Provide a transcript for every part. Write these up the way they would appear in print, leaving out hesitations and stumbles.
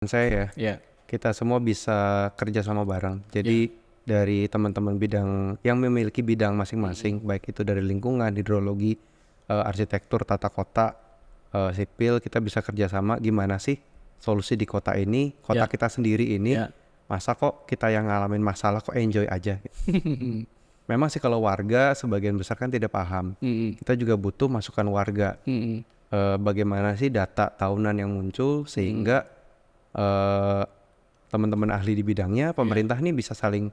saya ya, Ya, kita semua bisa kerja sama bareng. Jadi dari teman-teman bidang yang memiliki bidang masing-masing, baik itu dari lingkungan, hidrologi, arsitektur, tata kota, sipil, kita bisa kerjasama gimana sih solusi di kota ini, kota ya, kita sendiri ini, ya. masa kok kita yang ngalamin masalah kok enjoy aja. Memang sih kalau warga sebagian besar kan tidak paham. Mm-mm, Kita juga butuh masukan warga. mm-mm, Bagaimana sih data tahunan yang muncul sehingga eh, teman-teman ahli di bidangnya, pemerintah nih bisa saling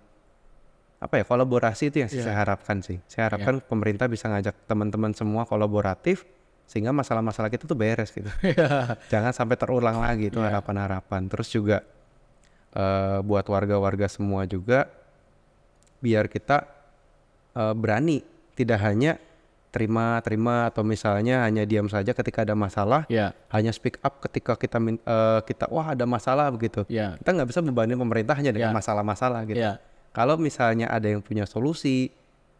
kolaborasi. Itu yang ya, saya harapkan sih. Saya ya. harapkan pemerintah bisa ngajak teman-teman semua kolaboratif sehingga masalah-masalah kita tuh beres gitu. Ya, Jangan sampai terulang lagi, itu ya, harapan-harapan. Terus juga buat warga-warga semua juga biar kita berani, tidak hanya terima atau misalnya hanya diam saja ketika ada masalah, ya, hanya speak up ketika kita wah ada masalah begitu. ya, Kita nggak bisa bebankan pemerintah hanya dengan ya, masalah-masalah gitu. ya. Kalau misalnya ada yang punya solusi,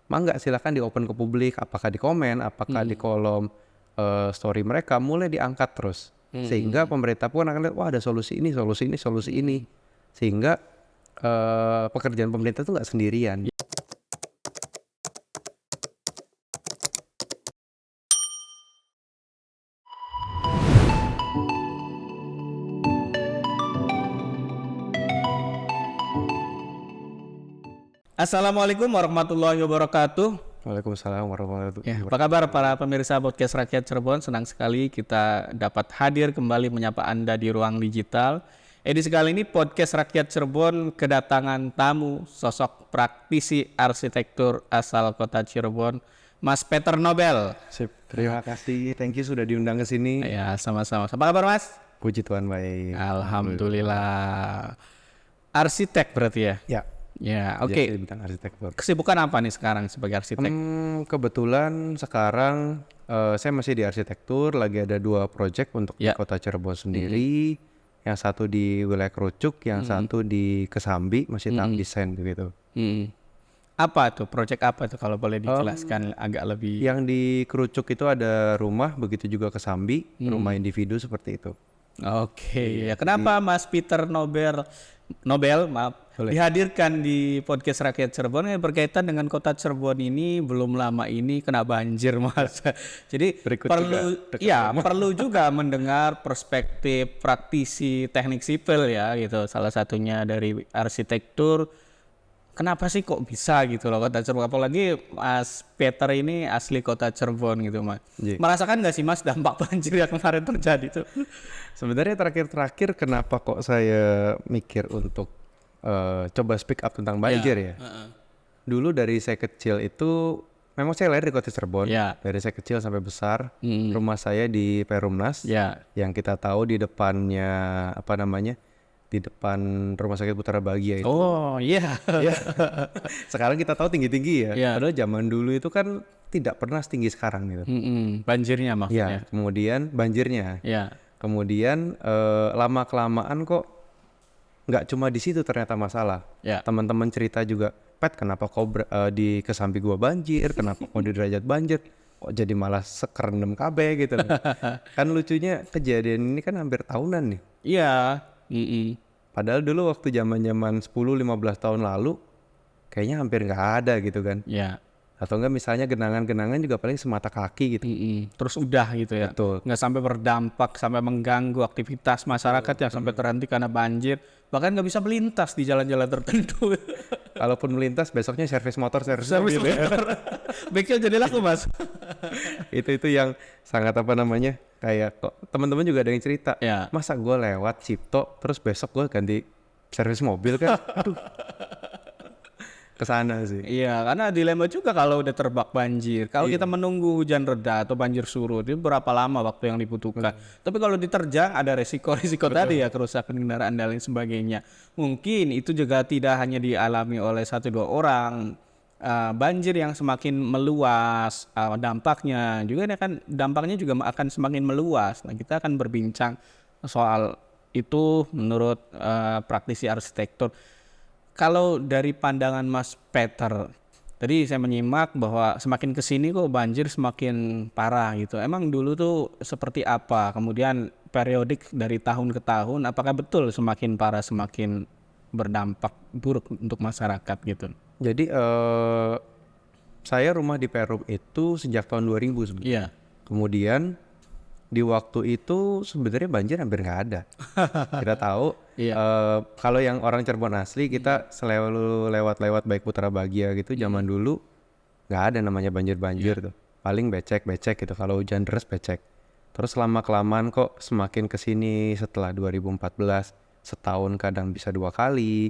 mangga silakan di open ke publik, apakah di komen, apakah di kolom story mereka, mulai diangkat terus. Sehingga pemerintah pun akan lihat, wah ada solusi ini, solusi ini. Sehingga pekerjaan pemerintah itu nggak sendirian. Assalamualaikum warahmatullahi wabarakatuh. Waalaikumsalam warahmatullahi Ya, apa wabarakatuh. kabar para pemirsa podcast Rakyat Cirebon? Senang sekali kita dapat hadir kembali menyapa Anda di ruang digital. Edisi kali ini podcast Rakyat Cirebon kedatangan tamu sosok praktisi arsitektur asal kota Cirebon, Mas Peter Nobel. Sip, terima kasih. Thank you sudah diundang ke sini. Ya, sama-sama. Apa kabar, Mas? Puji Tuhan baik. Alhamdulillah. Arsitek berarti ya? Ya, Ya, jadi oke. di bidang arsitektur. Kesibukan apa nih sekarang sebagai arsitek? Kebetulan sekarang saya masih di arsitektur, lagi ada 2 project untuk di Ya. kota Cirebon sendiri. Yang satu di wilayah Kerucuk, yang satu di Kesambi, masih tahap desain begitu. Hmm. Apa tuh? Project apa tuh kalau boleh dijelaskan agak lebih? Yang di Kerucuk itu ada rumah, begitu juga Kesambi, rumah individu seperti itu. Oke, ya. Kenapa Mas Peter Nobel, maaf, dihadirkan di podcast Rakyat Cirebon yang berkaitan dengan kota Cirebon ini belum lama ini kena banjir, Mas. Jadi Berikut perlu juga mendengar perspektif praktisi teknik sipil ya gitu. Salah satunya dari arsitektur. Kenapa sih kok bisa gitu loh kota Cirebon? Apalagi Mas Peter ini asli kota Cirebon gitu, Mas. Iya. Merasakan nggak sih Mas dampak banjir yang kemarin terjadi tuh? Sebenarnya terakhir kenapa kok saya mikir untuk coba speak up tentang banjir ya? Dulu dari saya kecil itu, memang saya lahir di kota Cirebon. Ya. Dari saya kecil sampai besar, rumah saya di Perumnas, Ya. yang kita tahu di depannya di depan Rumah Sakit Putra Bahagia itu. Oh iya. Ya. Sekarang kita tahu tinggi-tinggi ya. Ya. Padahal zaman dulu itu kan tidak pernah setinggi sekarang gitu. Banjirnya maksudnya. Ya, kemudian banjirnya. Ya. Kemudian lama kelamaan kok nggak cuma di situ ternyata masalah. Ya. Teman-teman cerita juga, Pet, kenapa kau di Kesambi gua banjir, kenapa kau di Derajat banjir, kok jadi malah sekerendam KB gitu loh. Kan lucunya kejadian ini kan hampir tahunan nih. Iya. Padahal dulu waktu zaman-zaman 10-15 tahun lalu kayaknya hampir nggak ada gitu kan. Ya. Atau enggak misalnya genangan-genangan juga paling semata kaki gitu. Terus udah gitu ya. Betul. Nggak sampai berdampak, sampai mengganggu aktivitas masyarakat yang sampai terhenti karena banjir. Bahkan nggak bisa melintas di jalan-jalan tertentu. Kalaupun melintas besoknya servis motor, servis Servis mobil. motor. Bengkel jadi laku, Mas. Itu yang sangat kayak kok teman-teman juga ada yang cerita, Ya. masa gue lewat Cipto terus besok gue ganti servis mobil kan, aduh, kesana sih. Iya, karena dilema juga kalau udah terbak banjir. Kalau kita menunggu hujan reda atau banjir surut, itu berapa lama waktu yang dibutuhkan. Tapi kalau diterjang ada resiko-resiko tadi ya, kerusakan kendaraan dan lain sebagainya. Mungkin itu juga tidak hanya dialami oleh 1-2 orang. Banjir yang semakin meluas, dampaknya juga akan semakin meluas. Nah, kita akan berbincang soal itu menurut praktisi arsitektur. Kalau dari pandangan Mas Peter, tadi saya menyimak bahwa semakin kesini kok banjir semakin parah gitu. Emang dulu tuh seperti apa? Kemudian periodik dari tahun ke tahun, apakah betul semakin parah semakin berdampak buruk untuk masyarakat gitu? Jadi saya rumah di Perum itu sejak tahun 2000 sebenarnya. Iya. Kemudian di waktu itu sebenarnya banjir hampir nggak ada. Kita tahu Iya. kalau yang orang Cirebon asli kita selalu lewat-lewat baik Putra Bahagia gitu zaman dulu nggak ada namanya banjir-banjir tuh. Paling becek-becek gitu kalau hujan deras becek. Terus lama-kelamaan kok semakin kesini setelah 2014 setahun kadang bisa 2 kali.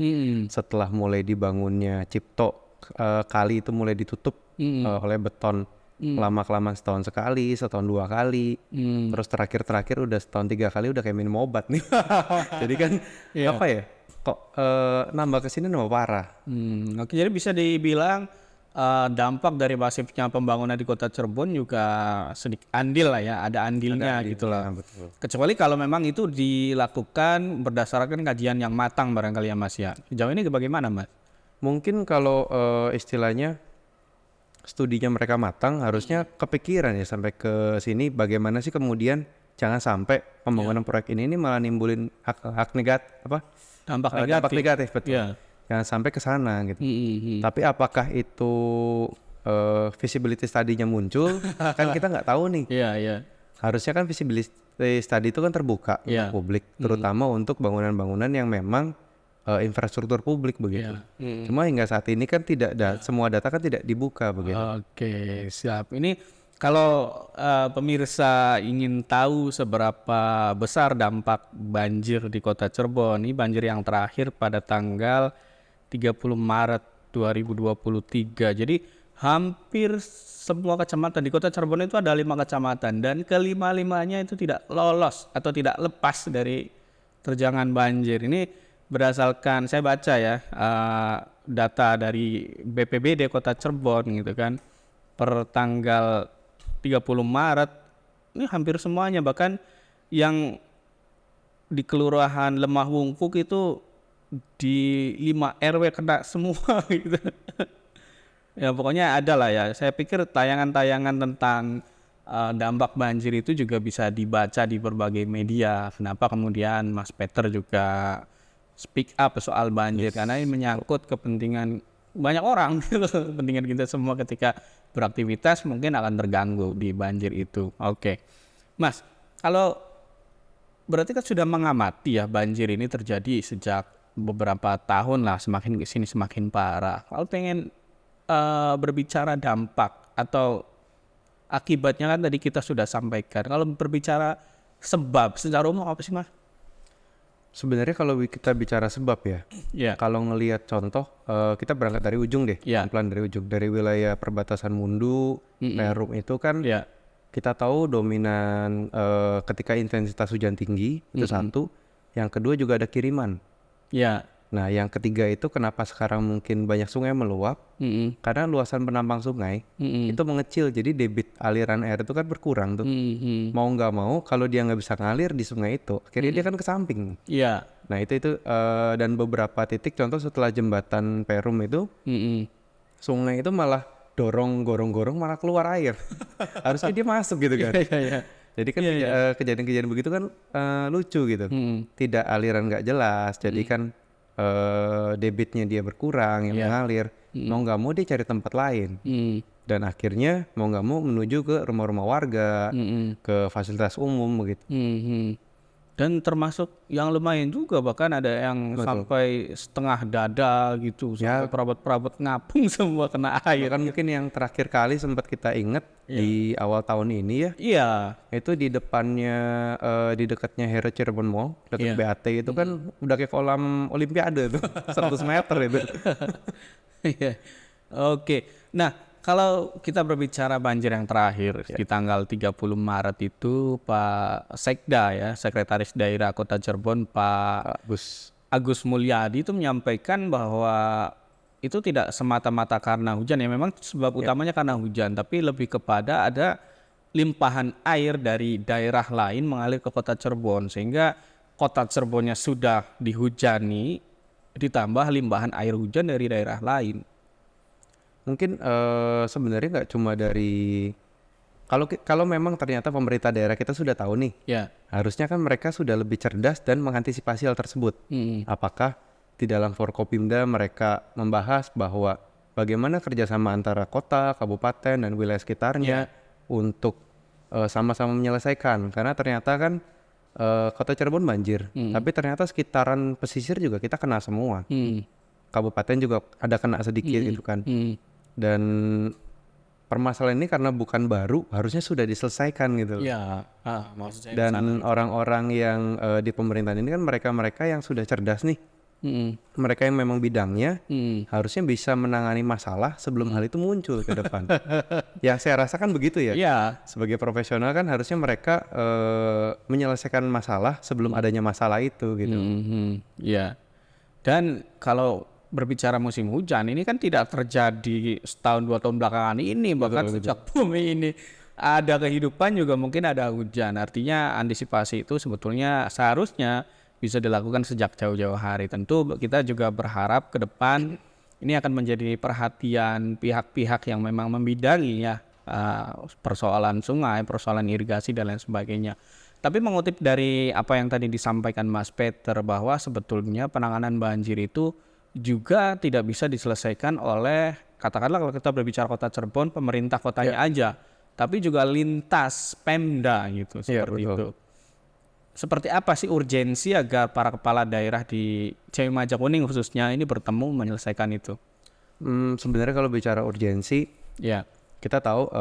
Setelah mulai dibangunnya Cipto kali itu mulai ditutup oleh beton. Lama-kelamaan setahun sekali, setahun 2 kali. Terus terakhir-terakhir udah setahun 3 kali udah kayak minum obat nih. Jadi kan apa ya? Kok nambah kesini nambah parah. Oke, jadi bisa dibilang dampak dari masifnya pembangunan di kota Cirebon juga sedikit andil lah ya, ada andilnya gitu lah. Betul. Kecuali kalau memang itu dilakukan berdasarkan kajian yang matang barangkali ya Mas ya. Sejauh ini bagaimana Mas? Mungkin kalau istilahnya studinya mereka matang harusnya kepikiran ya sampai ke sini bagaimana sih kemudian jangan sampai pembangunan proyek ini malah nimbulin hak negatif apa Dampak dampak negatif. negatif betul. Iya. Jangan sampai ke sana gitu. Tapi apakah itu visibility study-nya muncul kan kita nggak tahu nih. Iya, iya. Harusnya kan visibility study itu kan terbuka Iya. untuk publik terutama untuk bangunan-bangunan yang memang infrastruktur publik begitu. Cuma hingga saat ini kan tidak semua data kan tidak dibuka begitu. Oke, siap. Ini kalau pemirsa ingin tahu seberapa besar dampak banjir di kota Cirebon, ini banjir yang terakhir pada tanggal 30 Maret 2023. Jadi hampir semua kecamatan di kota Cirebon itu ada 5 kecamatan dan kelima-limanya itu tidak lolos atau tidak lepas dari terjangan banjir. Ini berdasarkan saya baca ya data dari BPBD Kota Cirebon gitu kan per tanggal 30 Maret ini hampir semuanya bahkan yang di Kelurahan Lemah Wungkuk itu di 5 RW kena semua gitu. Ya pokoknya ada lah ya. Saya pikir tayangan-tayangan tentang dampak banjir itu juga bisa dibaca di berbagai media. Kenapa kemudian Mas Peter juga speak up soal banjir karena ini menyangkut kepentingan banyak orang gitu. Kepentingan kita semua ketika beraktivitas mungkin akan terganggu di banjir itu. Oke. Mas, kalau berarti kan sudah mengamati ya banjir ini terjadi sejak beberapa tahun lah semakin kesini semakin parah. Kalau pengen berbicara dampak atau akibatnya kan tadi kita sudah sampaikan. Kalau berbicara sebab secara umum apa sih Mas? Sebenarnya kalau kita bicara sebab ya, kalau ngelihat contoh, kita berangkat dari ujung deh, pelan dari ujung, dari wilayah perbatasan Mundu, Perum itu kan kita tahu dominan ketika intensitas hujan tinggi itu satu, yang kedua juga ada kiriman. Nah yang ketiga itu kenapa sekarang mungkin banyak sungai meluap, karena luasan penampang sungai itu mengecil, jadi debit aliran air itu kan berkurang tuh. Mau nggak mau kalau dia nggak bisa ngalir di sungai itu, akhirnya dia kan ke samping. Nah itu dan beberapa titik contoh setelah jembatan Perum itu, sungai itu malah gorong-gorong malah keluar air. Harusnya dia masuk gitu kan. Jadi kan kejadian-kejadian begitu kan lucu gitu. Tidak aliran nggak jelas, jadi kan debitnya dia berkurang yang mengalir, mau nggak mau dia cari tempat lain, dan akhirnya mau nggak mau menuju ke rumah-rumah warga, ke fasilitas umum begitu. Dan termasuk yang lumayan juga bahkan ada yang sampai setengah dada gitu, sampai perabot-perabot ngapung semua kena air. Kan mungkin yang terakhir kali sempat kita ingat di awal tahun ini ya, itu di depannya di dekatnya Hero Cirebon Mall dekat BAT itu kan udah kayak kolam olimpiade tuh 100 meter itu. Oke, nah kalau kita berbicara banjir yang terakhir di tanggal 30 Maret itu Pak Sekda ya, Sekretaris Daerah Kota Cirebon Pak Agus Mulyadi itu menyampaikan bahwa itu tidak semata-mata karena hujan ya, memang sebab utamanya karena hujan, tapi lebih kepada ada limpahan air dari daerah lain mengalir ke Kota Cirebon sehingga Kota Cirebonnya sudah dihujani ditambah limpahan air hujan dari daerah lain. Mungkin sebenarnya nggak cuma dari Kalau memang ternyata pemerintah daerah kita sudah tahu nih, Ya. harusnya kan mereka sudah lebih cerdas dan mengantisipasi hal tersebut. Apakah di dalam Forkopimda mereka membahas bahwa bagaimana kerjasama antara kota, kabupaten, dan wilayah sekitarnya untuk sama-sama menyelesaikan? Karena ternyata kan kota Cirebon banjir, tapi ternyata sekitaran pesisir juga kita kena semua. Kabupaten juga ada kena sedikit gitu kan. Dan permasalahan ini karena bukan baru, harusnya sudah diselesaikan gitu loh. Ya, maksud saya Dan orang-orang yang di pemerintahan ini kan mereka-mereka yang sudah cerdas nih. Mereka yang memang bidangnya harusnya bisa menangani masalah sebelum hal itu muncul ke depan. Ya saya rasa kan begitu ya. Ya. Sebagai profesional kan harusnya mereka menyelesaikan masalah sebelum adanya masalah itu gitu. Ya. Dan kalau berbicara musim hujan ini kan tidak terjadi setahun 2 tahun belakangan ini, bahkan sejak bumi ini ada kehidupan juga mungkin ada hujan. Artinya antisipasi itu sebetulnya seharusnya bisa dilakukan sejak jauh-jauh hari. Tentu kita juga berharap ke depan ini akan menjadi perhatian pihak-pihak yang memang membidangi ya persoalan sungai, persoalan irigasi dan lain sebagainya. Tapi mengutip dari apa yang tadi disampaikan Mas Peter bahwa sebetulnya penanganan banjir itu juga tidak bisa diselesaikan oleh, katakanlah kalau kita berbicara kota Cirebon, pemerintah kotanya aja, tapi juga lintas Pemda gitu, seperti itu. Seperti apa sih urgensi agar para kepala daerah di Cimahi Majakuning khususnya ini bertemu menyelesaikan itu? Sebenarnya kalau bicara urgensi, Ya. kita tahu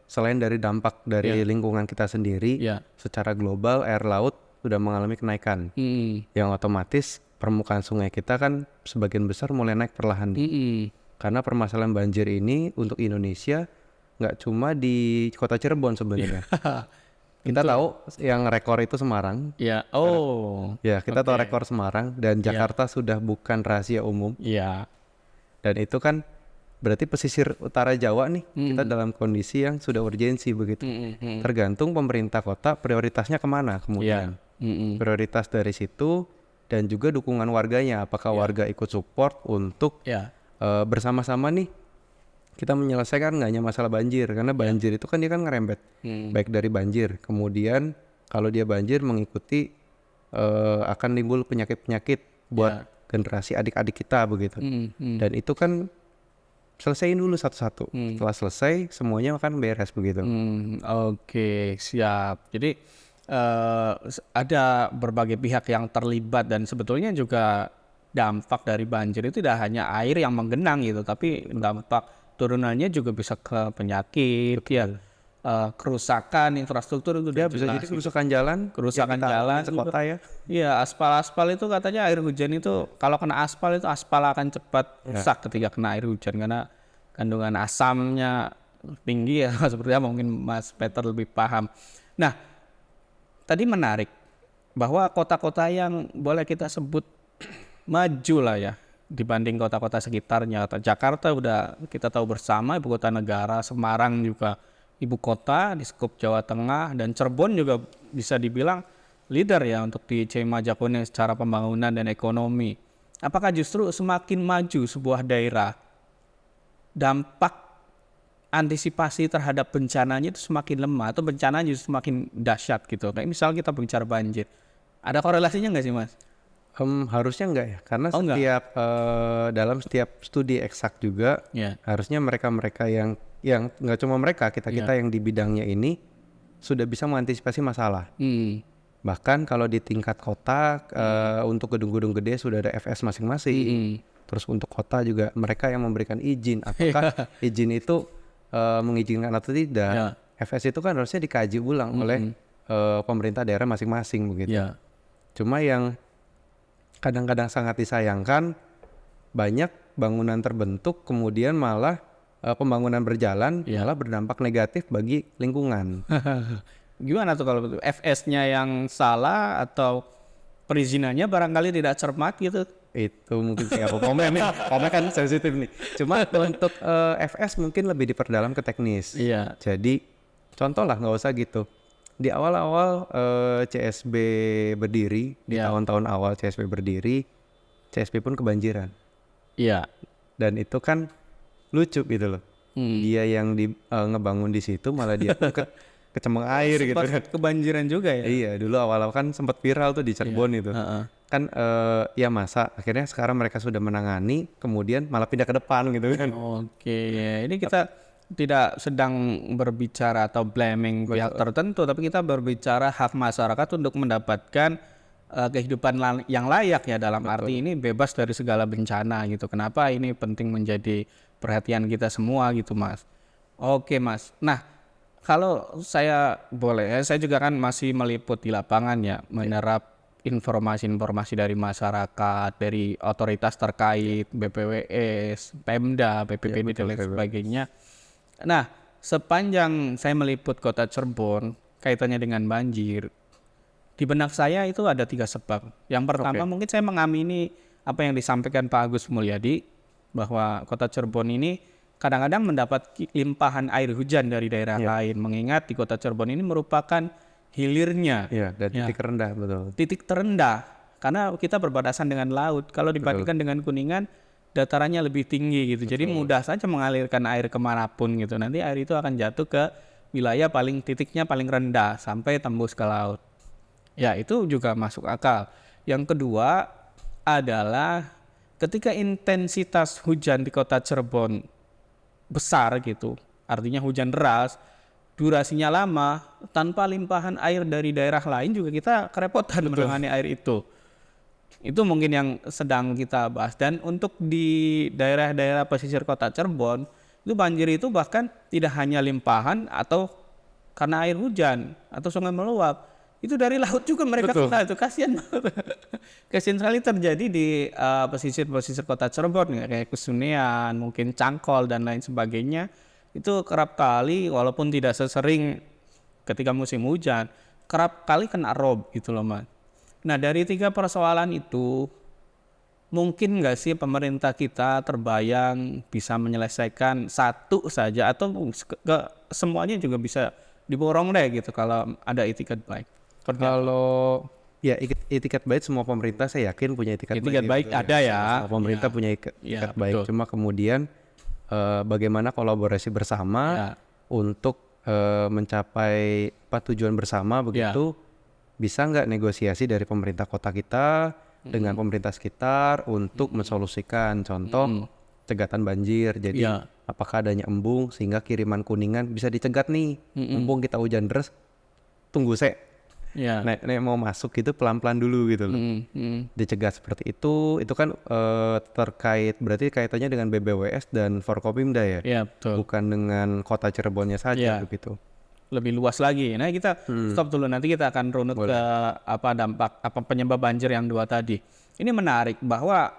selain dari dampak dari lingkungan kita sendiri, secara global air laut sudah mengalami kenaikan, yang otomatis permukaan sungai kita kan sebagian besar mulai naik perlahan. Karena permasalahan banjir ini untuk Indonesia nggak cuma di kota Cirebon sebenarnya. Kita tahu yang rekor itu Semarang. Ya. Ya, kita tahu rekor Semarang dan Jakarta sudah bukan rahasia umum. Ya. Dan itu kan berarti pesisir utara Jawa nih kita dalam kondisi yang sudah urgensi begitu. Tergantung pemerintah kota prioritasnya kemana kemudian. Prioritas dari situ dan juga dukungan warganya. Apakah warga ikut support untuk bersama-sama nih kita menyelesaikan nggak hanya masalah banjir. Karena banjir itu kan dia kan ngerembet. Baik dari banjir. Kemudian kalau dia banjir mengikuti akan timbul penyakit-penyakit buat generasi adik-adik kita begitu. Dan itu kan selesaiin dulu satu-satu. Setelah selesai semuanya akan beres begitu. Oke, siap. Jadi ada berbagai pihak yang terlibat dan sebetulnya juga dampak dari banjir itu tidak hanya air yang menggenang gitu, tapi dampak turunannya juga bisa ke penyakit, kerusakan infrastruktur itu bisa jadi kerusakan jalan, sekota ya. Iya, aspal itu katanya air hujan itu kalau kena aspal itu aspal akan cepat rusak ketika kena air hujan karena kandungan asamnya tinggi ya. Seperti apa mungkin Mas Peter lebih paham. Nah, tadi menarik bahwa kota-kota yang boleh kita sebut maju lah ya dibanding kota-kota sekitarnya. Jakarta udah kita tahu bersama ibu kota negara, Semarang juga ibu kota di skup Jawa Tengah, dan Cirebon juga bisa dibilang leader ya untuk di Cimahi Majakuning secara pembangunan dan ekonomi. Apakah justru semakin maju sebuah daerah, dampak antisipasi terhadap bencananya itu semakin lemah atau bencananya justru semakin dahsyat gitu? Kayak misal kita bicara banjir, ada korelasinya nggak sih Mas? Harusnya enggak ya, karena dalam setiap studi eksak juga harusnya mereka-mereka yang nggak cuma mereka, kita yang di bidangnya ini sudah bisa mengantisipasi masalah. Bahkan kalau di tingkat kota untuk gedung-gedung gede sudah ada FS masing-masing. Terus untuk kota juga mereka yang memberikan izin, apakah izin itu mengizinkan atau tidak. FS itu kan harusnya dikaji ulang oleh pemerintah daerah masing-masing begitu. Cuma yang kadang-kadang sangat disayangkan, banyak bangunan terbentuk kemudian malah pembangunan berjalan malah berdampak negatif bagi lingkungan. Gimana tuh kalau betul? FS-nya yang salah atau perizinannya barangkali tidak cermat gitu? Itu mungkin kayak komen kan sensitif nih. Cuma untuk FS mungkin lebih diperdalam ke teknis. Jadi contoh lah, nggak usah gitu. Di awal-awal CSB berdiri, di tahun-tahun awal CSB berdiri, CSB pun kebanjiran. Dan itu kan lucu gitu loh. dia yang ngebangun di situ malah dia pun kecemeng air gitu kan. Sempat kebanjiran juga ya. Iya, dulu awal-awal kan sempat viral tuh di Cirebon itu. Kan ya masa akhirnya sekarang mereka sudah menangani, kemudian malah pindah ke depan gitu kan. Oke, ya. Ini kita tidak sedang berbicara atau blaming pihak tertentu, tapi kita berbicara hak masyarakat untuk mendapatkan kehidupan yang layak ya, dalam arti ini bebas dari segala bencana gitu. Kenapa ini penting menjadi perhatian kita semua gitu, Mas. Oke, Mas. Nah, kalau saya boleh, saya juga kan masih meliput di lapangan ya, menyerap informasi-informasi dari masyarakat, dari otoritas terkait, BPWS, Pemda, BPBD dan lain sebagainya. Nah, sepanjang saya meliput kota Cirebon kaitannya dengan banjir, di benak saya itu ada 3 sebab. Yang pertama mungkin saya mengamini apa yang disampaikan Pak Agus Mulyadi, bahwa kota Cirebon ini kadang-kadang mendapat limpahan air hujan dari daerah lain, mengingat di kota Cirebon ini merupakan hilirnya. Iya, dan titik rendah, betul. Titik terendah, karena kita berbatasan dengan laut. Kalau dibandingkan dengan Kuningan, datarannya lebih tinggi gitu. Jadi mudah saja mengalirkan air kemanapun gitu. Nanti air itu akan jatuh ke wilayah titiknya paling rendah sampai tembus ke laut. Ya, itu juga masuk akal. Yang kedua adalah ketika intensitas hujan di kota Cirebon besar gitu, artinya hujan deras, durasinya lama, tanpa limpahan air dari daerah lain juga kita kerepotan menangani air itu. Itu mungkin yang sedang kita bahas. Dan untuk di daerah-daerah pesisir kota Cirebon, itu banjir itu bahkan tidak hanya limpahan atau karena air hujan atau sungai meluap, itu dari laut juga mereka kena. Itu kasihan banget. Kasihan sekali terjadi di pesisir-pesisir kota Cirebon ya, kayak Kesunean, mungkin Cangkol dan lain sebagainya. Itu kerap kali, walaupun tidak sesering ketika musim hujan, kerap kali kena rob gitu loh, Mas. Nah, dari 3 persoalan itu, mungkin nggak sih pemerintah kita terbayang bisa menyelesaikan satu saja, atau semuanya juga bisa diborong deh gitu kalau ada itikat baik? Kalau ya itikat baik, semua pemerintah saya yakin punya itikat baik gitu ada ya. Semua pemerintah punya itikat baik. Betul. Cuma kemudian bagaimana kolaborasi bersama untuk mencapai tujuan bersama begitu. Bisa nggak negosiasi dari pemerintah kota kita dengan pemerintah sekitar untuk mensolusikan, contoh cegatan banjir. Jadi apakah adanya embung sehingga kiriman Kuningan bisa dicegat nih. Embung kita hujan deras, tunggu nek mau masuk gitu pelan-pelan dulu gitu loh. Dicegat seperti itu kan terkait, berarti kaitannya dengan BBWS dan Forkopimda ya. Iya, betul. Bukan dengan kota Cirebonnya saja begitu. Lebih luas lagi. Nah, kita stop dulu, nanti kita akan runut ke dampak penyebab banjir yang 2 tadi. Ini menarik bahwa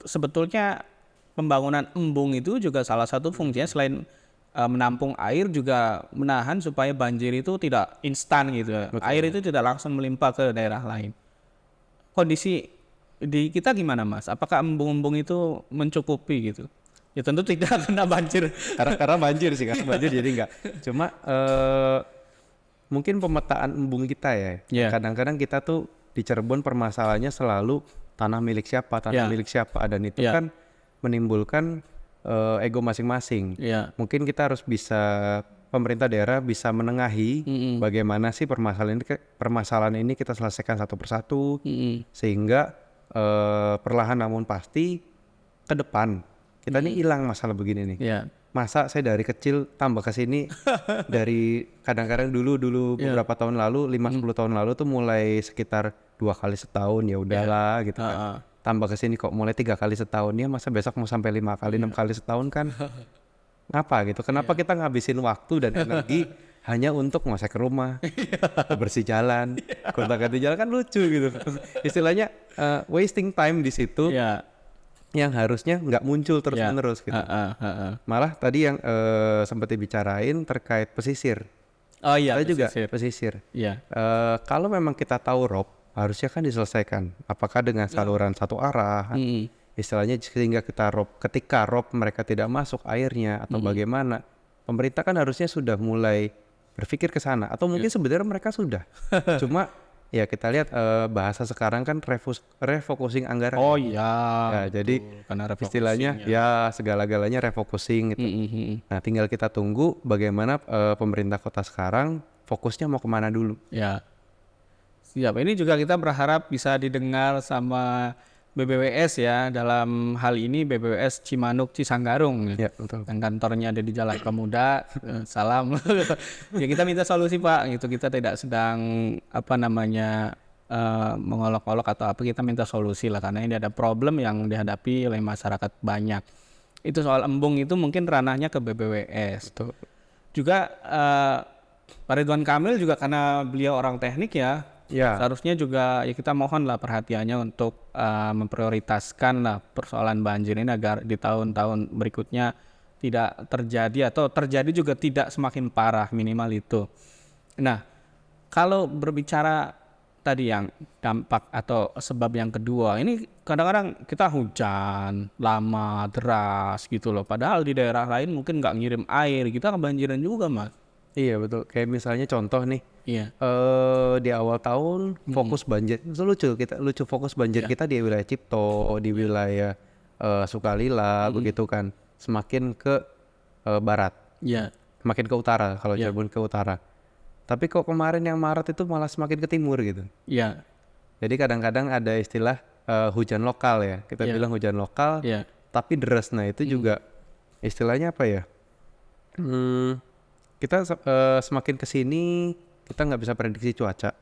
sebetulnya pembangunan embung itu juga salah satu fungsinya selain menampung air, juga menahan supaya banjir itu tidak instan gitu. Air itu tidak langsung melimpah ke daerah lain. Kondisi di kita gimana, Mas? Apakah embung-embung itu mencukupi gitu? Ya tentu tidak kena banjir. Karena banjir sih, karena banjir jadi enggak. Cuma mungkin pemetaan embung kita ya. Kadang-kadang kita tuh di Cirebon permasalahannya selalu tanah milik siapa, milik siapa. Dan itu kan menimbulkan ego masing-masing. Mungkin kita harus bisa, pemerintah daerah bisa menengahi bagaimana sih permasalahan ini kita selesaikan satu persatu. Sehingga perlahan namun pasti ke depan kita nih hilang masalah begini nih. Masa saya dari kecil tambah ke sini dari kadang-kadang dulu beberapa tahun lalu, 5-10 tahun lalu tuh mulai sekitar 2 kali setahun ya udahlah gitu kan. Tambah ke sini kok mulai 3 kali setahun ya, masa besok mau sampai 5 kali 6 kali setahun kan. Ngapa gitu? Kenapa kita ngabisin waktu dan energi hanya untuk ngosek rumah, bersih jalan, gonta-ganti jalan, kan lucu gitu. Istilahnya wasting time di situ. Yang harusnya nggak muncul terus-menerus gitu. Malah tadi yang sempat dibicarain terkait pesisir. Oh iya, saya juga pesisir. Kalau memang kita tahu rob, harusnya kan diselesaikan. Apakah dengan saluran satu arah, istilahnya sehingga ketika rob mereka tidak masuk airnya atau bagaimana? Pemerintah kan harusnya sudah mulai berpikir ke sana. Atau mungkin sebenarnya mereka sudah. Cuma ya kita lihat bahasa sekarang kan refocusing anggaran. Oh iya. Ya, jadi Karena istilahnya ya segala-galanya refocusing gitu. Nah, tinggal kita tunggu bagaimana pemerintah kota sekarang fokusnya mau kemana dulu. Ya. Siap. Ini juga kita berharap bisa didengar sama BBWS ya. Dalam hal ini BBWS Cimanuk Cisanggarung. Ya, betul. Yang kantornya ada di Jalan Pemuda. Salam. Ya kita minta solusi Pak. Gitu. Kita tidak sedang mengolok-olok atau apa. Kita minta solusi lah. Karena ini ada problem yang dihadapi oleh masyarakat banyak. Itu soal embung itu mungkin ranahnya ke BBWS. Betul. Juga Pak Ridwan Kamil juga karena beliau orang teknik ya. Ya. Seharusnya juga ya kita mohon lah perhatiannya untuk memprioritaskan lah persoalan banjir ini agar di tahun-tahun berikutnya tidak terjadi atau terjadi juga tidak semakin parah, minimal itu. Nah, kalau berbicara tadi yang dampak atau sebab yang kedua, ini kadang-kadang kita hujan lama, deras gitu loh. Padahal di daerah lain mungkin nggak ngirim air, kita kebanjiran juga Mas. Iya betul. Kayak misalnya contoh nih, Iya. di awal tahun fokus banjir, itu lucu fokus banjir kita di wilayah Cipto, di wilayah Sukalila, begitu kan, semakin ke barat, Iya. semakin ke utara kalau Cirebon ke utara. Tapi kok kemarin yang Maret itu malah semakin ke timur gitu. Iya. Jadi kadang-kadang ada istilah hujan lokal ya, kita bilang hujan lokal, Iya. tapi deras. Nah itu juga istilahnya apa ya? Kita semakin kesini kita nggak bisa prediksi cuaca.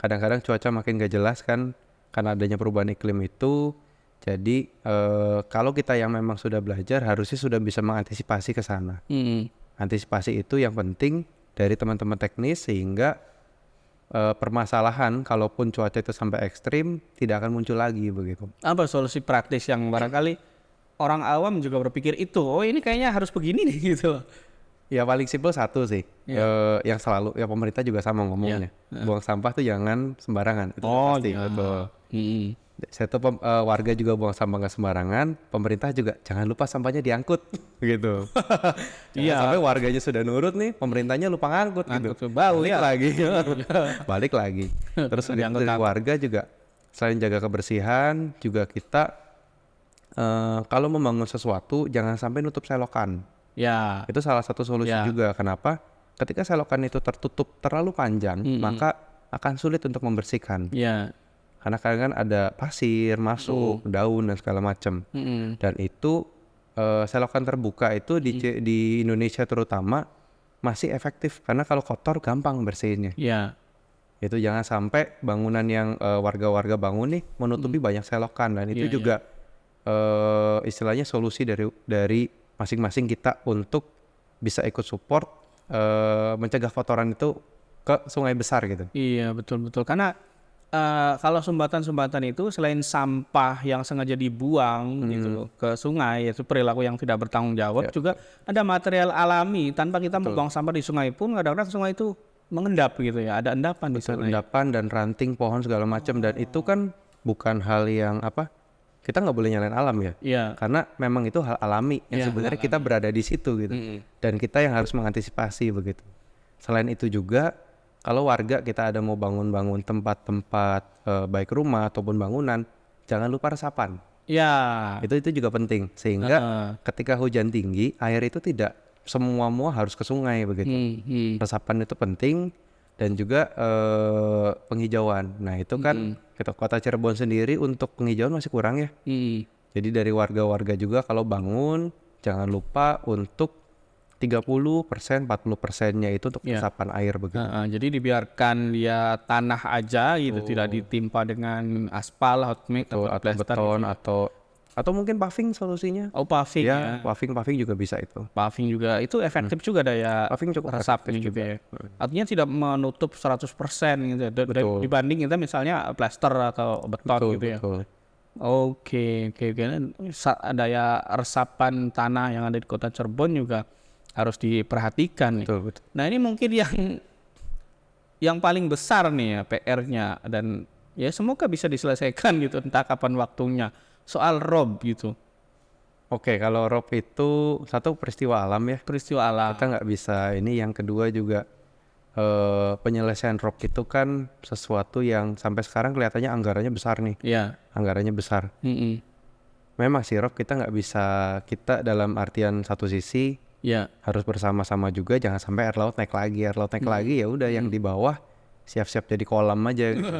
Kadang-kadang cuaca makin gak jelas kan karena adanya perubahan iklim itu. Jadi kalau kita yang memang sudah belajar harusnya sudah bisa mengantisipasi ke sana. Antisipasi itu yang penting dari teman-teman teknis sehingga permasalahan kalaupun cuaca itu sampai ekstrim tidak akan muncul lagi begitu. Apa solusi praktis yang barangkali orang awam juga berpikir itu, oh ini kayaknya harus begini nih gitu loh. Ya paling simpel satu sih, yang selalu ya pemerintah juga sama ngomongnya, buang sampah tuh jangan sembarangan, itu pasti betul. Saya tuh warga juga buang sampah nggak sembarangan, pemerintah juga jangan lupa sampahnya diangkut, gitu. Iya. Sampai warganya sudah nurut nih, pemerintahnya lupa ngangkut gitu. Balik lagi, balik lagi. Terus dari warga juga selain jaga kebersihan, juga kita kalau membangun sesuatu jangan sampai nutup selokan. Ya. Itu salah satu solusi juga. Kenapa? Ketika selokan itu tertutup terlalu panjang, maka akan sulit untuk membersihkan. Ya. Karena kadang kan ada pasir masuk, daun dan segala macam. Dan itu selokan terbuka itu di Indonesia terutama masih efektif karena kalau kotor gampang bersihinnya. Ya. Itu jangan sampai bangunan yang warga-warga bangun nih menutupi banyak selokan, dan itu juga istilahnya solusi dari masing-masing kita untuk bisa ikut support mencegah kotoran itu ke sungai besar gitu. Iya betul-betul karena kalau sumbatan-sumbatan itu selain sampah yang sengaja dibuang gitu loh ke sungai, itu perilaku yang tidak bertanggung jawab, juga ada material alami tanpa kita membuang sampah di sungai pun kadang-kadang sungai itu mengendap gitu ya, ada endapan di sana. Endapan dan ranting pohon segala macam, dan itu kan bukan hal yang kita nggak boleh nyalain alam ya. Iya. Karena memang itu hal alami yang sebenarnya kita berada di situ gitu. Dan kita yang harus mengantisipasi begitu. Selain itu juga kalau warga kita ada mau bangun-bangun tempat-tempat baik rumah ataupun bangunan, jangan lupa resapan. Ya. Itu juga penting sehingga ketika hujan tinggi air itu tidak semua harus ke sungai begitu. Resapan itu penting, dan juga penghijauan. Nah itu kan kita Kota Cirebon sendiri untuk penghijauan masih kurang ya. Jadi dari warga-warga juga kalau bangun jangan lupa untuk 30%, 40%-nya itu untuk resapan air begitu. Jadi dibiarkan dia tanah aja gitu, tidak ditimpa dengan aspal, hot mix atau beton gitu. atau mungkin paving solusinya. Oh paving ya. Paving juga bisa itu. Paving juga itu efektif juga daya paving cukup resapnya gitu ya. Artinya tidak menutup 100% gitu ya. Dibanding kita misalnya plester atau beton gitu ya. Oke. Daya resapan tanah yang ada di Kota Cirebon juga harus diperhatikan. Betul. Nah ini mungkin yang paling besar nih ya PR-nya, dan ya semoga bisa diselesaikan gitu entah kapan waktunya. Soal rob gitu. Oke, kalau rob itu satu peristiwa alam ya. Peristiwa alam. Kita nggak bisa ini. Yang kedua juga penyelesaian rob itu kan sesuatu yang sampai sekarang kelihatannya anggarannya besar nih. Iya. Anggarannya besar. Memang sih rob kita nggak bisa, kita dalam artian satu sisi Iya. harus bersama-sama juga, jangan sampai air laut naik lagi. Air laut naik lagi ya udah yang di bawah siap-siap jadi kolam aja gitu.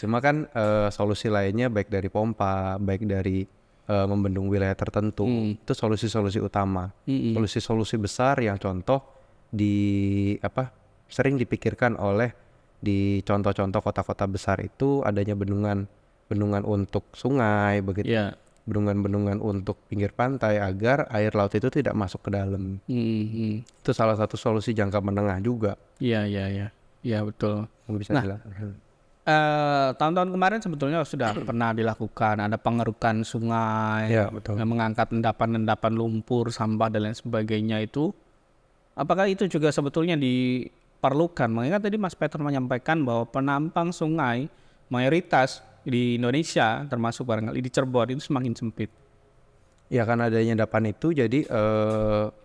Cuma kan solusi lainnya baik dari pompa, baik dari membendung wilayah tertentu, itu solusi-solusi utama. Solusi-solusi besar yang contoh sering dipikirkan oleh di contoh-contoh kota-kota besar itu adanya bendungan untuk sungai begitu. Iya. Bendungan-bendungan untuk pinggir pantai agar air laut itu tidak masuk ke dalam. Itu salah satu solusi jangka menengah juga. Iya, betul. Yang bisa dilakukan. Tahun-tahun kemarin sebetulnya sudah pernah dilakukan, ada pengerukan sungai, Ya, betul. mengangkat endapan-endapan lumpur, sampah dan lain sebagainya itu. Apakah itu juga sebetulnya diperlukan? Mengingat tadi Mas Peter menyampaikan bahwa penampang sungai mayoritas di Indonesia, termasuk barangkali di Cirebon, itu semakin sempit. Ya kan adanya endapan itu jadi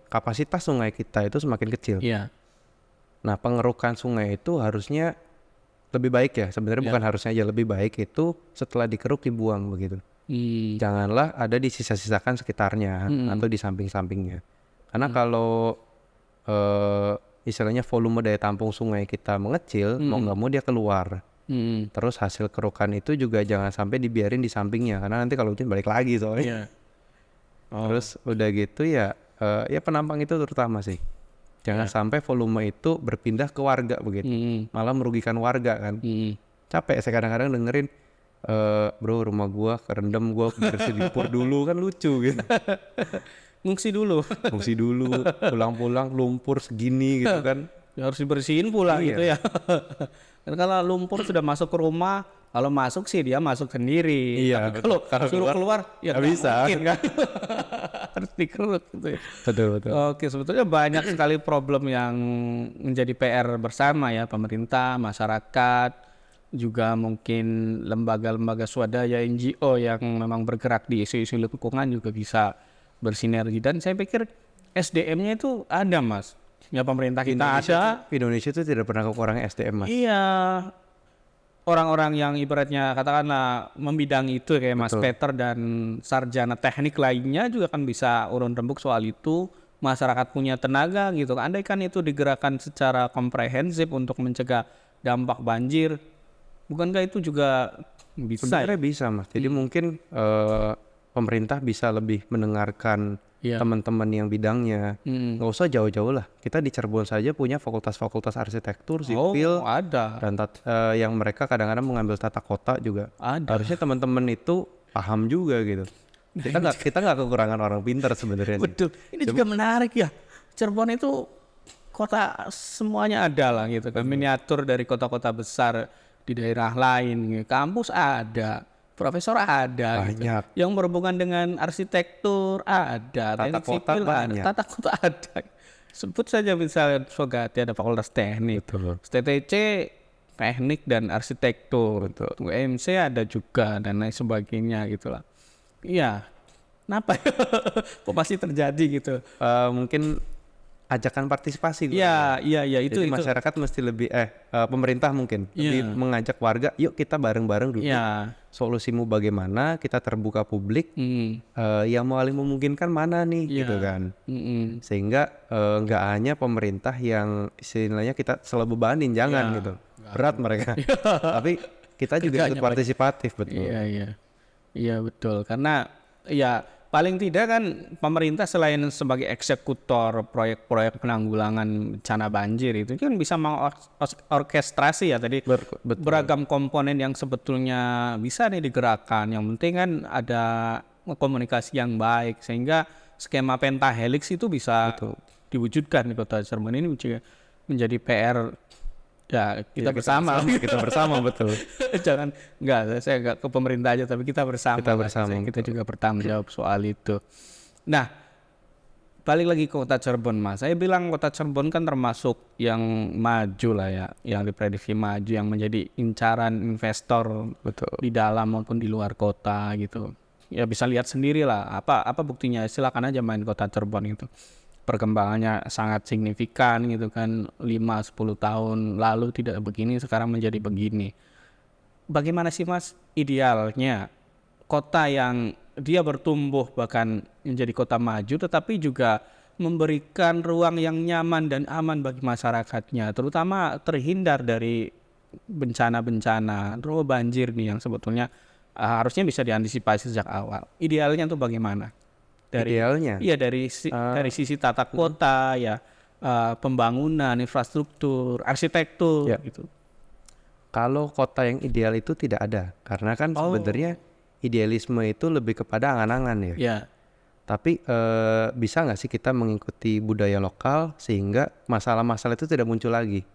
kapasitas sungai kita itu semakin kecil. Iya. Nah pengerukan sungai itu harusnya lebih baik ya, sebenarnya bukan harusnya aja, lebih baik itu setelah dikeruk dibuang begitu. Janganlah ada di sisa-sisakan sekitarnya atau di samping-sampingnya. Karena kalau istilahnya volume daya tampung sungai kita mengecil, mau nggak mau dia keluar. Terus hasil kerukan itu juga jangan sampai dibiarin di sampingnya, karena nanti kalau hujan balik lagi soalnya. Terus udah gitu ya penampang itu terutama sih. Jangan sampai volume itu berpindah ke warga begitu. Malah merugikan warga kan. Capek saya kadang-kadang dengerin, bro rumah gua kerendam, gua bersihin lumpur dulu, kan lucu gitu. Ngungsi dulu. Fungsi dulu, pulang-pulang lumpur segini gitu kan. Ya, harus dibersihin pula gitu ya. Karena kalau lumpur sudah masuk ke rumah, kalau masuk sih dia masuk sendiri. Iya, Tapi kalau suruh keluar ya nggak nggak bisa. mungkin kan. Harus dikeruk gitu ya. Betul. Oke, sebetulnya banyak sekali problem yang menjadi PR bersama ya, pemerintah, masyarakat, juga mungkin lembaga-lembaga swadaya NGO yang memang bergerak di isu-isu lingkungan juga bisa bersinergi. Dan saya pikir SDM-nya itu ada, Mas. Ya pemerintah kita ada. Indonesia itu tidak pernah kekurangan SDM, Mas. Iya. Orang-orang yang ibaratnya katakanlah membidangi itu kayak Mas Peter dan sarjana teknik lainnya juga kan bisa urun rembuk soal itu. Masyarakat punya tenaga gitu. Andaikan itu digerakkan secara komprehensif untuk mencegah dampak banjir, bukankah itu juga bisa? Sebenarnya bisa, Mas. Jadi mungkin pemerintah bisa lebih mendengarkan teman-teman yang bidangnya. Nggak usah jauh-jauh lah. Kita di Cirebon saja punya fakultas-fakultas arsitektur, sipil, ada. dan yang mereka kadang-kadang mengambil tata kota juga. Ada. Harusnya teman-teman itu paham juga gitu. Kita nggak kekurangan orang pintar sebenarnya. Betul. Ini juga menarik ya. Cirebon itu kota semuanya ada lah gitu kan. Miniatur dari kota-kota besar di daerah lain. Kampus ada. Profesor ada. Banyak. Yang berhubungan dengan arsitektur ada. Tata Teknik kota sipil banyak. ada. Tata kota ada. Sebut saja misalnya Sogati ada fakultas teknik. Betul. TTC teknik dan arsitektur. Betul. UMC ada juga dan lain sebagainya gitulah. Iya. Kenapa? Kok masih terjadi gitu? Mungkin ajakan partisipasi. Iya, itu Jadi masyarakat mesti lebih pemerintah mungkin lebih mengajak warga, yuk kita bareng-bareng dulu. Iya. Solusimu bagaimana? Kita terbuka publik. Yang paling memungkinkan mana nih gitu kan. Sehingga nggak hanya pemerintah yang istilahnya kita selalu bebanin, jangan gitu. Berat mereka. Tapi kita juga ikut partisipatif, betul. Iya betul, karena ya paling tidak kan pemerintah selain sebagai eksekutor proyek-proyek penanggulangan bencana banjir itu kan bisa mengorkestrasi ya tadi beragam komponen yang sebetulnya bisa nih digerakkan. Yang penting kan ada komunikasi yang baik sehingga skema pentahelix itu bisa diwujudkan di Kota Cirebon. Ini menjadi PR ya kita bersama. Kita bersama betul. Jangan saya enggak ke pemerintah aja tapi kita bersama. Kita juga bertanggung jawab soal itu. Nah, balik lagi ke Kota Cirebon, Mas. Saya bilang Kota Cirebon kan termasuk yang maju lah ya, yang diprediksi maju, yang menjadi incaran investor di dalam maupun di luar kota gitu. Ya bisa lihat sendiri lah apa buktinya. Silakan aja main Kota Cirebon itu. perkembangannya sangat signifikan gitu kan, 5-10 tahun lalu tidak begini, sekarang menjadi begini. Bagaimana sih Mas idealnya kota yang dia bertumbuh bahkan menjadi kota maju tetapi juga memberikan ruang yang nyaman dan aman bagi masyarakatnya, terutama terhindar dari bencana-bencana, terutama banjir nih yang sebetulnya harusnya bisa diantisipasi sejak awal. Idealnya tuh bagaimana? Idealnya, Dari sisi tata kota ya, pembangunan, infrastruktur, arsitektur Ya. gitu. kalau kota yang ideal itu tidak ada, karena kan sebenarnya idealisme itu lebih kepada angan-angan ya. Ya. Tapi bisa nggak sih kita mengikuti budaya lokal sehingga masalah-masalah itu tidak muncul lagi?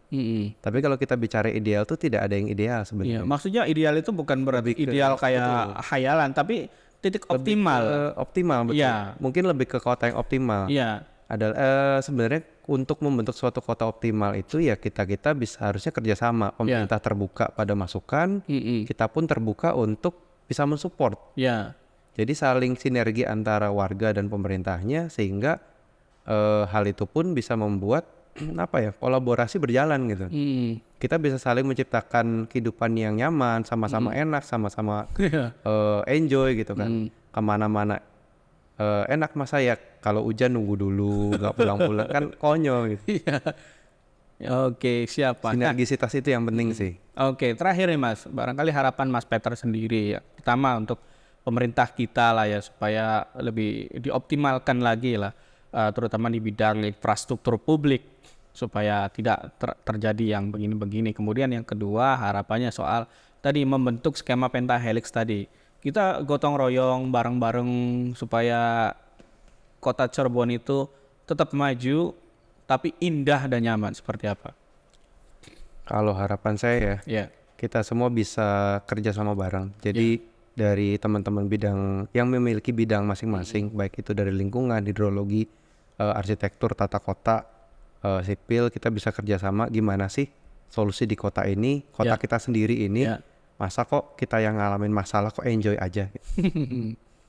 Tapi kalau kita bicara ideal tuh tidak ada yang ideal Iya, sebenarnya. maksudnya ideal itu bukan berarti Lebih ke- ideal kayak khayalan, tapi titik optimal. Optimal betul. Iya. Mungkin lebih ke kota yang optimal. Iya. Adalah sebenarnya untuk membentuk suatu kota optimal itu ya kita bisa harusnya kerjasama. Pemerintah terbuka pada masukan, kita pun terbuka untuk bisa mensupport. Ya. Jadi saling sinergi antara warga dan pemerintahnya sehingga hal itu pun bisa membuat kolaborasi berjalan gitu. Kita bisa saling menciptakan kehidupan yang nyaman, sama-sama enak, sama-sama enjoy gitu kan. Kemana-mana enak, masa ya kalau hujan nunggu dulu, nggak pulang-pulang kan konyol gitu. Iya. Oke, siapa? Sinergisitas itu yang penting sih. Oke, terakhir nih Mas, barangkali harapan Mas Peter sendiri ya. Pertama untuk pemerintah kita lah ya supaya lebih dioptimalkan lagi lah, terutama di bidang infrastruktur publik supaya tidak terjadi yang begini-begini. Kemudian yang kedua harapannya soal tadi membentuk skema pentahelix tadi. Kita gotong royong bareng-bareng supaya kota Cirebon itu tetap maju tapi indah dan nyaman, seperti apa? Kalau harapan saya Ya. kita semua bisa kerja sama bareng. Jadi dari teman-teman bidang yang memiliki bidang masing-masing, baik itu dari lingkungan, hidrologi, arsitektur, tata kota, sipil, kita bisa kerjasama gimana sih solusi di kota ini, kota kita sendiri ini. Masa kok kita yang ngalamin masalah kok enjoy aja.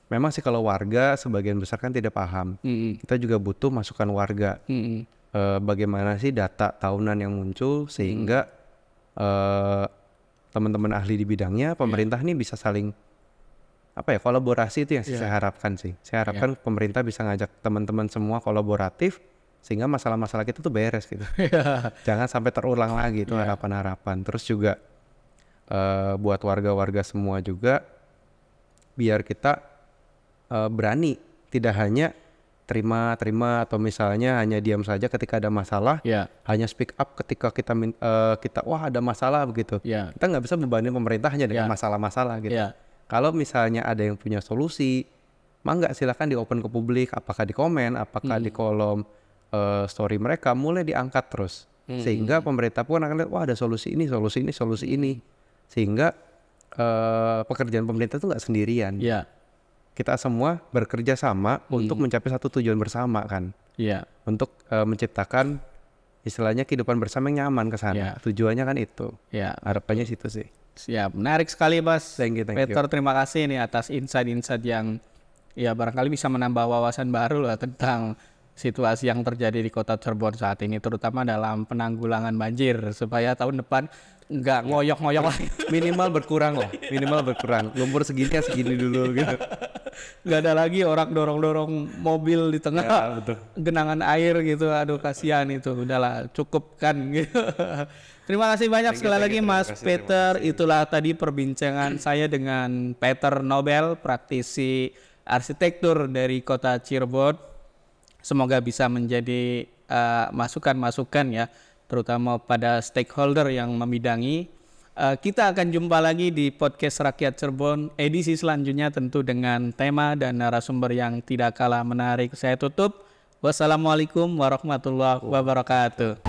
Memang sih kalau warga sebagian besar kan tidak paham. Kita juga butuh masukan warga. Bagaimana sih data tahunan yang muncul sehingga teman-teman ahli di bidangnya, pemerintah nih bisa saling kolaborasi. Itu yang saya harapkan sih. Saya harapkan pemerintah bisa ngajak teman-teman semua kolaboratif sehingga masalah-masalah kita tuh beres gitu. Jangan sampai terulang lagi, itu harapan-harapan. Terus juga buat warga-warga semua juga biar kita berani, tidak hanya terima atau misalnya hanya diam saja ketika ada masalah, hanya speak up ketika kita wah ada masalah begitu. Kita nggak bisa bebanin pemerintah hanya dengan masalah-masalah gitu. Kalau misalnya ada yang punya solusi, mangga silakan di open ke publik, apakah di komen, apakah di kolom story mereka, mulai diangkat terus sehingga pemerintah pun akan lihat wah ada solusi ini, sehingga pekerjaan pemerintah itu nggak sendirian. Kita semua bekerja sama untuk mencapai satu tujuan bersama kan. Untuk menciptakan istilahnya kehidupan bersama yang nyaman ke sana. Tujuannya kan itu. Harapannya situ sih. Siap, menarik sekali Mas Thank you. Peter, terima kasih nih atas insight-insight yang ya barangkali bisa menambah wawasan baru lah tentang situasi yang terjadi di kota Cirebon saat ini, terutama dalam penanggulangan banjir supaya tahun depan nggak ngoyok-ngoyok lagi. Minimal berkurang. Lumpur segini dulu gitu. Nggak ada lagi orang dorong-dorong mobil di tengah genangan air gitu. Aduh kasihan itu, udahlah cukup kan gitu. Terima kasih banyak sekali lagi Mas Peter. Itulah tadi perbincangan saya dengan Peter Nobel, praktisi arsitektur dari kota Cirebon. Semoga bisa menjadi masukan-masukan ya, terutama pada stakeholder yang membidangi. Kita akan jumpa lagi di podcast Rakyat Cirebon edisi selanjutnya, tentu dengan tema dan narasumber yang tidak kalah menarik. Saya tutup. Wassalamualaikum warahmatullahi wabarakatuh.